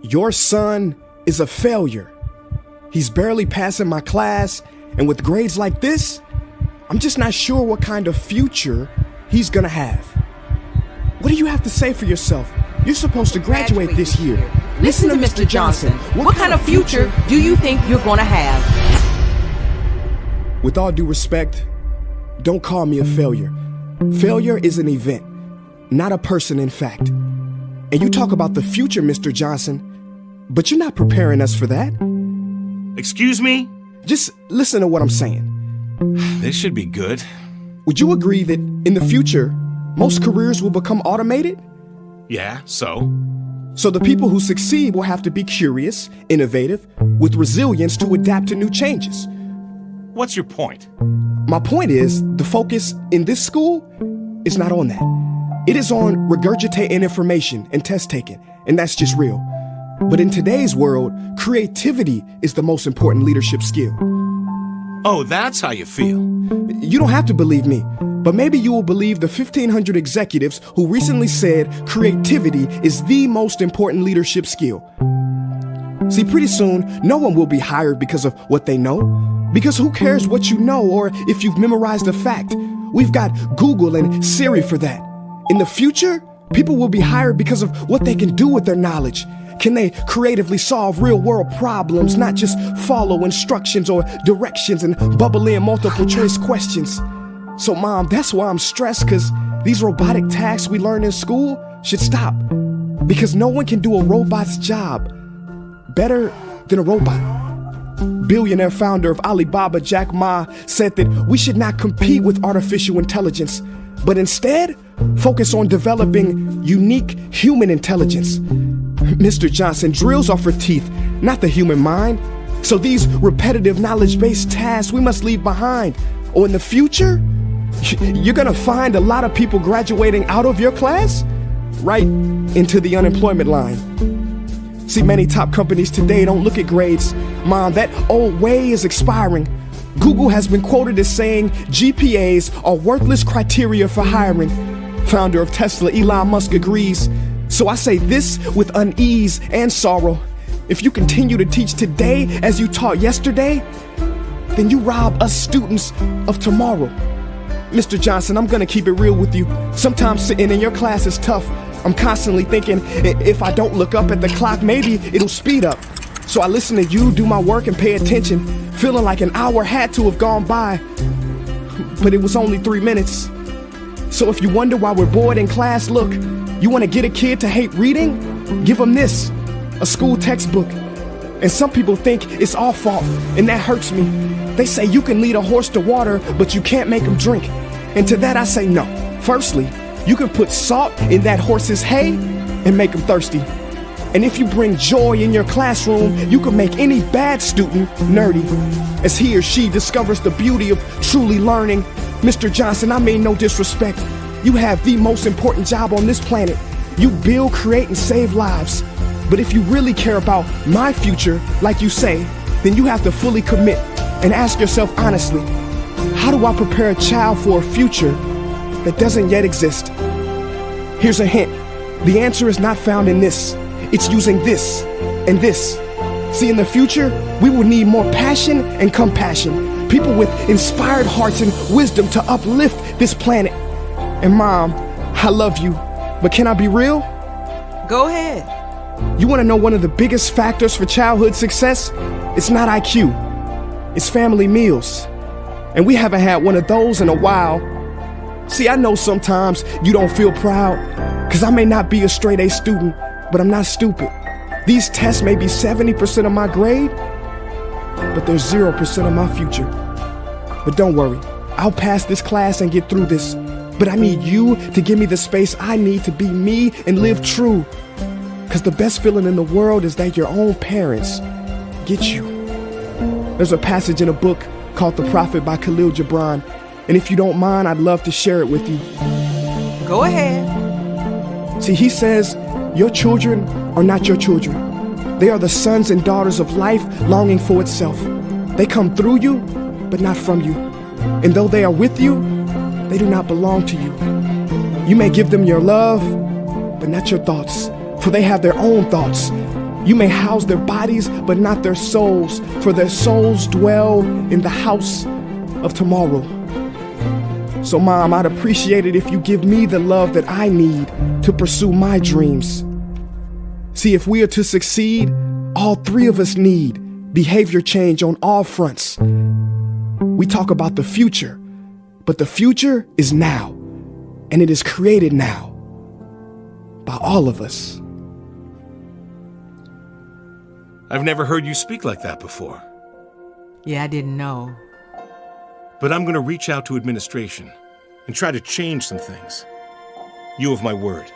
Your son is a failure. He's barely passing my class, and with grades like this, I'm just not sure what kind of future he's gonna have. What do you have to say for yourself? You're supposed to graduate this year. Listen to Mr. Johnson. What kind of future do you think you're gonna have? With all due respect, don't call me a failure. Failure is an event, not a person, in fact. And you talk about the future, Mr. Johnson, but you're not preparing us for that. Excuse me? Just listen to what I'm saying. This should be good. Would you agree that in the future, most careers will become automated? Yeah, so? So the people who succeed will have to be curious, innovative, with resilience to adapt to new changes. What's your point? My point is, the focus in this school is not on that. It is on regurgitating information and test taking, and that's just real. But in today's world, creativity is the most important leadership skill. Oh, that's how you feel. You don't have to believe me, but maybe you will believe the 1,500 executives who recently said creativity is the most important leadership skill. See, pretty soon, no one will be hired because of what they know. Because who cares what you know or if you've memorized a fact? We've got Google and Siri for that. In the future, people will be hired because of what they can do with their knowledge. Can they creatively solve real-world problems, not just follow instructions or directions and bubble in multiple-choice questions? So, Mom, that's why I'm stressed, because these robotic tasks we learn in school should stop. Because no one can do a robot's job better than a robot. Billionaire founder of Alibaba, Jack Ma, said that we should not compete with artificial intelligence, but instead focus on developing unique human intelligence. Mr. Johnson, drills are for teeth, not the human mind. So these repetitive knowledge-based tasks we must leave behind. Or in the future, you're gonna find a lot of people graduating out of your class right into the unemployment line. See, many top companies today don't look at grades. Mom, that old way is expiring. Google has been quoted as saying GPAs are worthless criteria for hiring. Founder of Tesla, Elon Musk, agrees. So I say this with unease and sorrow. If you continue to teach today as you taught yesterday, then you rob us students of tomorrow. Mr. Johnson, I'm gonna keep it real with you. Sometimes sitting in your class is tough. I'm constantly thinking, if I don't look up at the clock, maybe it'll speed up. So I listen to you do my work and pay attention, feeling like an hour had to have gone by. But it was only 3 minutes. So if you wonder why we're bored in class, look, you want to get a kid to hate reading? Give them this, a school textbook. And some people think it's our fault, and that hurts me. They say you can lead a horse to water, but you can't make him drink. And to that I say no. Firstly, you can put salt in that horse's hay and make him thirsty. And if you bring joy in your classroom, you can make any bad student nerdy. As he or she discovers the beauty of truly learning. Mr. Johnson, I mean no disrespect. You have the most important job on this planet. You build, create, and save lives. But if you really care about my future, like you say, then you have to fully commit and ask yourself honestly, how do I prepare a child for a future that doesn't yet exist? Here's a hint. The answer is not found in this. It's using this and this. See, in the future, we will need more passion and compassion. People with inspired hearts and wisdom to uplift this planet. And Mom, I love you, but can I be real? Go ahead. You want to know one of the biggest factors for childhood success? It's not IQ. It's family meals. And we haven't had one of those in a while. See, I know sometimes you don't feel proud, because I may not be a straight A student, but I'm not stupid. These tests may be 70% of my grade, but they're 0% of my future. But don't worry, I'll pass this class and get through this. But I need you to give me the space I need to be me and live true. Because the best feeling in the world is that your own parents get you. There's a passage in a book called The Prophet by Khalil Gibran. And if you don't mind, I'd love to share it with you. Go ahead. See, he says, your children are not your children. They are the sons and daughters of life longing for itself. They come through you, but not from you. And though they are with you, they do not belong to you. You may give them your love, but not your thoughts, for they have their own thoughts. You may house their bodies, but not their souls, for their souls dwell in the house of tomorrow. So, Mom, I'd appreciate it if you give me the love that I need to pursue my dreams. See, if we are to succeed, all three of us need behavior change on all fronts. We talk about the future, but the future is now, and it is created now by all of us. I've never heard you speak like that before. Yeah, I didn't know. But I'm going to reach out to administration and try to change some things. You have my word.